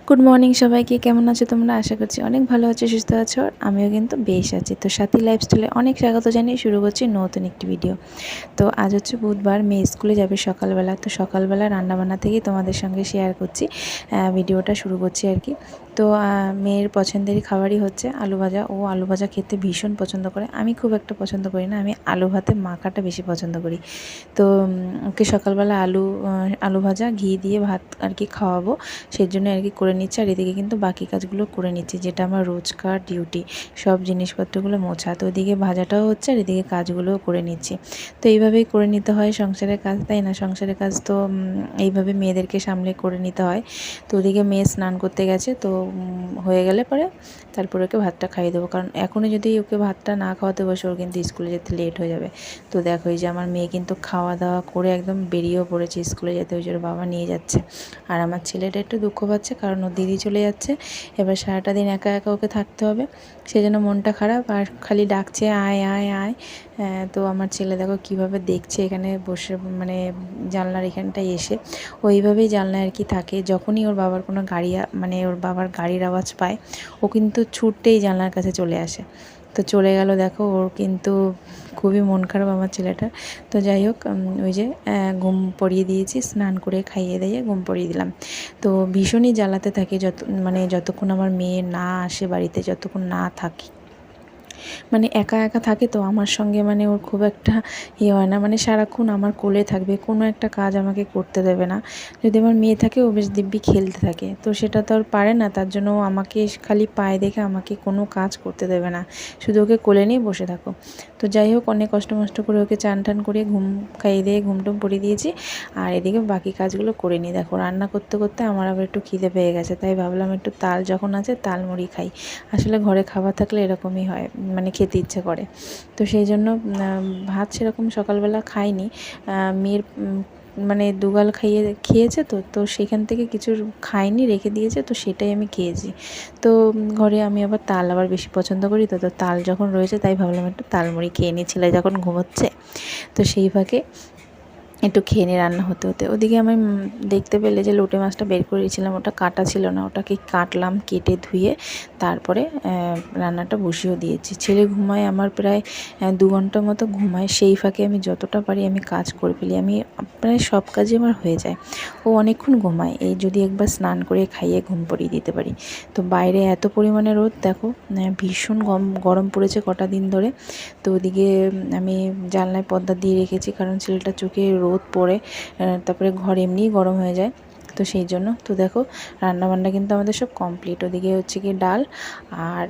Good morning সবাইকে। কেমন আছো তোমরা? আশা করছি অনেক ভালো আছো, সুস্থ আছো। আমিও কিন্তু বেশ আছি। তো সাথী লাইফস্টাইলে অনেক স্বাগত জানিয়ে শুরু করছি নতুন একটি ভিডিও। তো আজ হচ্ছে বুধবার, মেয়ে স্কুলে যাবে সকালবেলা। তো সকালবেলা রান্নাবান্না থেকেই তোমাদের সঙ্গে শেয়ার করছি, ভিডিওটা শুরু করছি আর কি। তো মেয়ের পছন্দেরই খাবারই হচ্ছে আলু ভাজা। ও আলু ভাজা খেতে ভীষণ পছন্দ করে। আমি খুব একটা পছন্দ করি না, আমি আলু ভাতে মাখাটা বেশি পছন্দ করি। তো ওকে সকালবেলা আলু ভাজা ঘি দিয়ে ভাত আর কি খাওয়াবো, সেই জন্য আর কি করে নিচ্ছি। আর এদিকে কিন্তু বাকি কাজগুলো করে নিচ্ছি, যেটা আমার রোজকার ডিউটি, সব জিনিসপত্রগুলো মোছা। তো ওইদিকে ভাজাটাও হচ্ছে আর এদিকে কাজগুলোও করে নিচ্ছি। তো এইভাবেই করে নিতে হয় সংসারের কাজ, তাই না? সংসারের কাজ তো এইভাবে মেয়েদেরকে সামলে করে নিতে হয়। তো ওদিকে মেয়ে স্নান করতে গেছে, তো হয়ে গেলে পরে তারপরে ওকে ভাতটা খাইয়ে দেবো, কারণ এখনই যদি ওকে ভাতটা না খাওয়াতে বসে ওর কিন্তু স্কুলে যেতে লেট হয়ে যাবে। তো দেখো এই যে আমার মেয়ে কিন্তু খাওয়া দাওয়া করে একদম বেরিয়েও পড়েছে স্কুলে যেতে, ওই জন্য বাবা নিয়ে যাচ্ছে। আর আমার ছেলেটা একটু দুঃখ পাচ্ছে, কারণ ওর দিদি চলে যাচ্ছে, এবার সারাটা দিন একা একা ওকে থাকতে হবে, সেই জন্য মনটা খারাপ আর খালি ডাকছে আয় আয় আয়। তো আমার ছেলে দেখো কীভাবে দেখছে এখানে বসে, মানে জানলার এখানটায় এসে ওইভাবেই জানলায় আর কি থাকে। যখনই ওর বাবার কোনো গাড়ি মানে ওর বাবার গাড়ির আওয়াজ পায়, ও কিন্তু ছুটতেই জানলার কাছে চলে আসে। তো চলে গেল, দেখো ওর কিন্তু খুবই মন খারাপ আমার ছেলেটার। তো যাই হোক, ওই যে ঘুম পড়িয়ে দিয়েছি, স্নান করে খাইয়ে দিয়ে ঘুম পড়িয়ে দিলাম। তো ভীষণই জ্বালাতে থাকে যতক্ষণ আমার মেয়ে না আসে বাড়িতে, যতক্ষণ না থাকি, মানে একা একা থাকে তো আমার সঙ্গে, মানে ওর খুব একটা হয় না, মানে সারাক্ষণ আমার কোলে থাকবে, কোনো একটা কাজ আমাকে করতে দেবে না। যদি আমার মেয়ে থাকে ও বেশ দিব্যি খেলতে থাকে, তো সেটা তো আর পারে না, তার জন্য ও আমাকে খালি পায়ে দেখে আমাকে কোনো কাজ করতে দেবে না, শুধু ওকে কোলে নিয়ে বসে থাকো। তো যাই হোক, অনেক কষ্ট মষ্ট করে ওকে চান টান করে ঘুম খাইয়ে দিয়ে ঘুমটুম পড়িয়ে দিয়েছি। আর এদিকে বাকি কাজগুলো করে নিই। দেখো রান্না করতে করতে আমার আবার একটু খিদে পেয়ে গেছে, তাই ভাবলাম একটু তাল যখন আছে তাল মুড়ি খাই। আসলে ঘরে খাবার থাকলে এরকমই হয়, মানে খেতে ইচ্ছে করে। তো সেই জন্য ভাত সেরকম সকালবেলা খাইনি। মেয়ের মানে দুগাল খেয়েছে, তো সেখান থেকে কিছু খাইনি, রেখে দিয়েছে, তো সেটাই আমি খেয়েছি। তো ঘরে আমি আবার তাল আবার বেশি পছন্দ করি, তো তাল যখন রয়েছে তাই ভাবলাম একটু তালমুড়ি খেয়ে নিই, ছেলে যখন ঘুমোচ্ছে। তো সেই ফাঁকে একটু খেয়ে নিয়ে রান্না হতে হতে ওদিকে আমি দেখতে পেলে যে লোটে মাছটা বের করেছিলাম, ওটা কাটা ছিল না, ওটাকে কাটলাম, কেটে ধুয়ে তারপরে রান্নাটা বসিয়েও দিয়েছি। ছেলে ঘুমায় আমার প্রায় 2 ঘন্টার মতো ঘুমায়, সেই ফাঁকে আমি যতটা পারি আমি কাজ করে ফেলি, আমি প্রায় সব কাজই আমার হয়ে যায়। ও অনেকক্ষণ ঘুমায়, এই যদি একবার স্নান করে খাইয়ে ঘুম পড়িয়ে দিতে পারি। তো বাইরে এত পরিমাণে রোদ দেখো, ভীষণ গরম পড়েছে কটা দিন ধরে। তো ওদিকে আমি জানলায় পর্দা দিয়ে রেখেছি, কারণ ছেলেটার চোখে রোদ পড়ে তারপরে ঘর এমনিই গরম হয়ে যায়, তো সেই জন্য। তো দেখো রান্নাবান্না কিন্তু আমাদের সব কমপ্লিট। ওদিকে হচ্ছে কি ডাল আর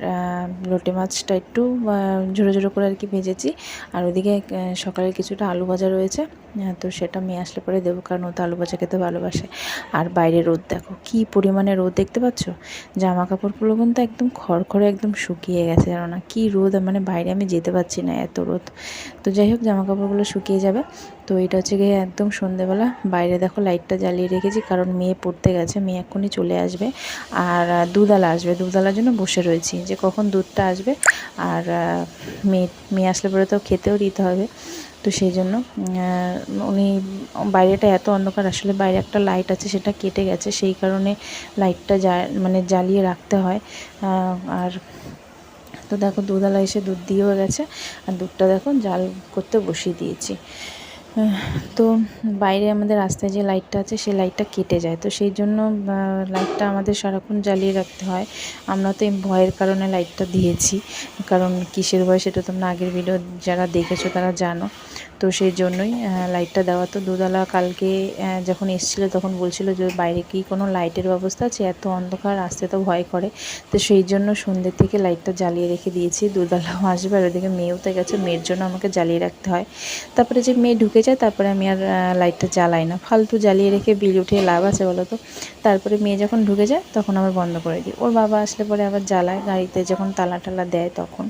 লোটে মাছটা একটু ঝোড়ো ঝোড়ো করে আর কি ভেজেছি। আর ওদিকে সকালের কিছুটা আলু ভাজা রয়েছে, তো সেটা মেয়ে আসলে পরে দেবো, কারণ ও তো আলু ভাজা খেতে ভালোবাসে। আর বাইরে রোদ দেখো কী পরিমাণে রোদ, দেখতে পাচ্ছ? জামা কাপড়গুলো কিন্তু একদম খড়খড়ে একদম শুকিয়ে গেছে, জানো না কী রোদ, মানে বাইরে আমি যেতে পারছি না, এত রোদ। তো যাই হোক, জামা কাপড়গুলো শুকিয়ে যাবে। তো এটা হচ্ছে গিয়ে একদম সন্ধ্যেবেলা বাইরে দেখো লাইটটা জ্বালিয়ে রেখেছি, কারণ মেয়ে পড়তে গেছে, মেয়ে এক্ষুনি চলে আসবে। আর দুধওয়ালা আসবে, দুধওয়ালার জন্য বসে রয়েছি যে কখন দুধটা আসবে। আর মেয়ে আসলে পরে তো খেতেও দিতে হবে, তো সেই জন্য উনি, বাইরেটা এত অন্ধকার, আসলে বাইরে একটা লাইট আছে সেটা কেটে গেছে, সেই কারণে লাইটটা মানে জ্বালিয়ে রাখতে হয়। আর তো দেখো দুধওয়ালা এসে দুধ দিয়েও গেছে, আর দুধটা দেখো জাল করতে বসিয়ে দিয়েছি। তো বাইরে আমাদের রাস্তায় যে লাইটটা আছে সেই লাইটটা কেটে যায়, তো সেই জন্য লাইটটা আমাদের সারাক্ষণ জ্বালিয়ে রাখতে হয়। আমরা তো এই ভয়ের কারণে লাইটটা দিয়েছি, কারণ কিসের ভয় সেটা তোমরা আগের ভিডিও যারা দেখেছো তারা জানো। তো সেই জন্যই লাইটটা দেওয়া। তো দুধওয়ালা কালকে যখন এসেছিলো তখন বলছিল যে বাইরে কি কোনো লাইটের ব্যবস্থা আছে, এত অন্ধকার আসতে তো ভয় করে। তো সেই জন্য সন্ধ্যে থেকে লাইটটা জ্বালিয়ে রেখে দিয়েছি। দুধওয়ালাও আসবে, আর ওদিকে মেয়েও তো গেছে, মেয়ের জন্য আমাকে জ্বালিয়ে রাখতে হয়। তারপরে যে মেয়ে ঢুকে যায় তারপরে আমি আর লাইটটা জ্বালাই না, ফালতু জ্বালিয়ে রেখে বিল উঠিয়ে লাভ আছে বলো তো। তারপরে মেয়ে যখন ঢুকে যায় তখন আবার বন্ধ করে দিই, ওর বাবা আসলে পরে আবার জ্বালায়, গাড়িতে যখন তালা টালা দেয় তখন।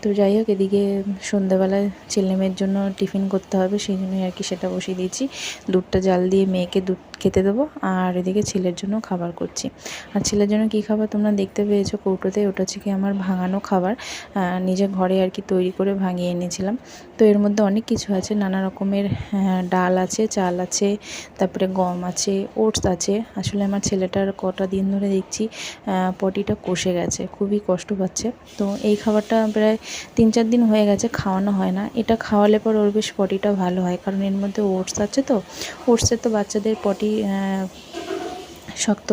তো যাই হোক, এদিকে সন্ধ্যাবেলায় ছেলেমেয়ের জন্য টিফিন করতে হবে, সেই জন্যই আর কি সেটা বসিয়ে দিয়েছি। দুধটা জাল দিয়ে মেয়েকে দুধ খেতে দেবো, আর এদিকে ছেলের জন্য খাবার করছি। আর ছেলের জন্য কী খাবার তোমরা দেখতে পেয়েছো কৌটোতে, ওটা হচ্ছে কি আমার ভাঙানো খাবার, নিজে ঘরে আর কি তৈরি করে ভাঙিয়ে এনেছিলাম। তো এর মধ্যে অনেক কিছু আছে, নানা রকমের ডাল আছে, চাল আছে, তারপরে গম আছে, ওটস আছে। আসলে আমার ছেলেটার কটা দিন ধরে দেখছি পটিটা কষে গেছে, খুবই কষ্ট পাচ্ছে। তো এই খাবারটা প্রায় 3-4 দিন হয়ে গেছে খাওয়ানো হয় না। এটা খাওয়ালে পর ওর বেশ পটিটা ভালো হয়, কারণ এর মধ্যে ওটস আছে। তো ওটসের তো বাচ্চাদের পটি শক্ত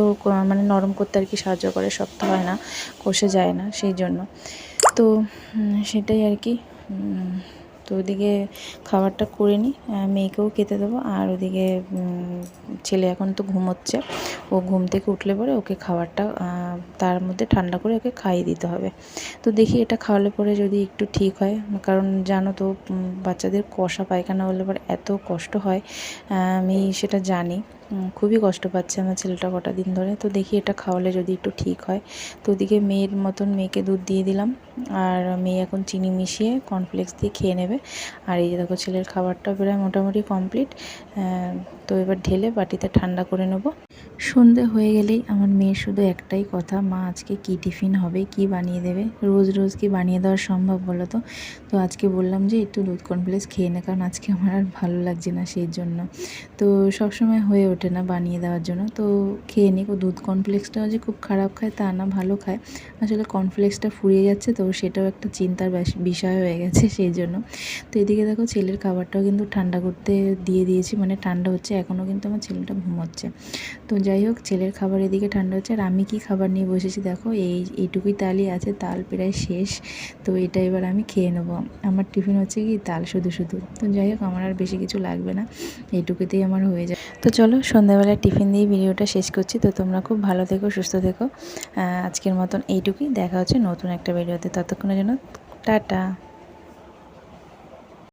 মানে নরম করতে আর কি সাহায্য করে, শক্ত হয় না, কষে যায় না, সেই জন্য। তো সেটাই আর কি। তো ওদিকে খাবারটা করে নিই, মেয়েকেও খেতে দেবো। আর ওদিকে ছেলে এখন তো ঘুমোচ্ছে, ও ঘুম থেকে উঠলে পরে ওকে খাবারটা তার মধ্যে ঠান্ডা করে ওকে খাইয়ে দিতে হবে। তো দেখি এটা খাওয়ালে পরে যদি একটু ঠিক হয়, কারণ জানো তো বাচ্চাদের কষা পায়খানা হলে পরে এত কষ্ট হয়, আমি সেটা জানি। খুবই কষ্ট পাচ্ছে আমার ছেলেটা কটা দিন ধরে। তো দেখি এটা খাওয়ালে যদি একটু ঠিক হয়। তো ওদিকে মেয়ের মতন মেয়েকে দুধ দিয়ে দিলাম, আর মেয়ে এখন চিনি মিশিয়ে কর্নফ্লেক্স দিয়ে খেয়ে নেবে। আর এই যে দেখো ছেলের খাবারটা প্রায় মোটামুটি কমপ্লিট। তো এবার ঢেলে বাটিতে ঠান্ডা করে নেব। সন্ধে হয়ে গেলেই আমার মেয়ের শুধু একটাই কথা, মা আজকে কী টিফিন হবে, কি বানিয়ে দেবে। রোজ রোজ কি বানিয়ে দেওয়া সম্ভব বলো তো। তো আজকে বললাম যে একটু দুধ কর্নফ্লেক্স খেয়ে নে, কারণ আজকে আমার আর ভালো লাগছে না, সেই জন্য। তো সবসময় হয়ে ওঠে না বানিয়ে দেওয়ার জন্য। তো খেয়ে নিক। ও দুধ কর্নফ্লেক্সটাও যে খুব খারাপ খায় তা না, ভালো খায়। আসলে কর্নফ্লেক্সটা ফুরিয়ে যাচ্ছে, তো সেটাও একটা চিন্তার বিষয় হয়ে গেছে, সেই জন্য। তো এদিকে দেখো ছেলের খাবারটাও কিন্তু ঠান্ডা করতে দিয়ে দিয়েছি, মানে ঠান্ডা হচ্ছে এখনও, কিন্তু আমার ছেলেটা ঘুমোচ্ছে। তো যাই হোক, ছেলের খাবার এদিকে ঠান্ডা হচ্ছে। আর আমি কি খাবার নিয়ে বসেছি দেখো, এইটুকুই তালই আছে, তাল প্রায় শেষ। তো এটা এবার আমি খেয়ে নেবো। আমার টিফিন হচ্ছে কি তাল শুধু শুধু। তো যাই হোক, আমার আর বেশি কিছু লাগবে না, এইটুকুতেই আমার হয়ে যায়। তো চলো, সন্ধ্যাবেলায় টিফিন দিয়ে ভিডিওটা শেষ করছি। তো তোমরা খুব ভালো থেকো, সুস্থ থেকো। আজকের মতন এইটুকুই, দেখা হচ্ছে নতুন একটা ভিডিওতে। ততক্ষণের জন্য টাটা।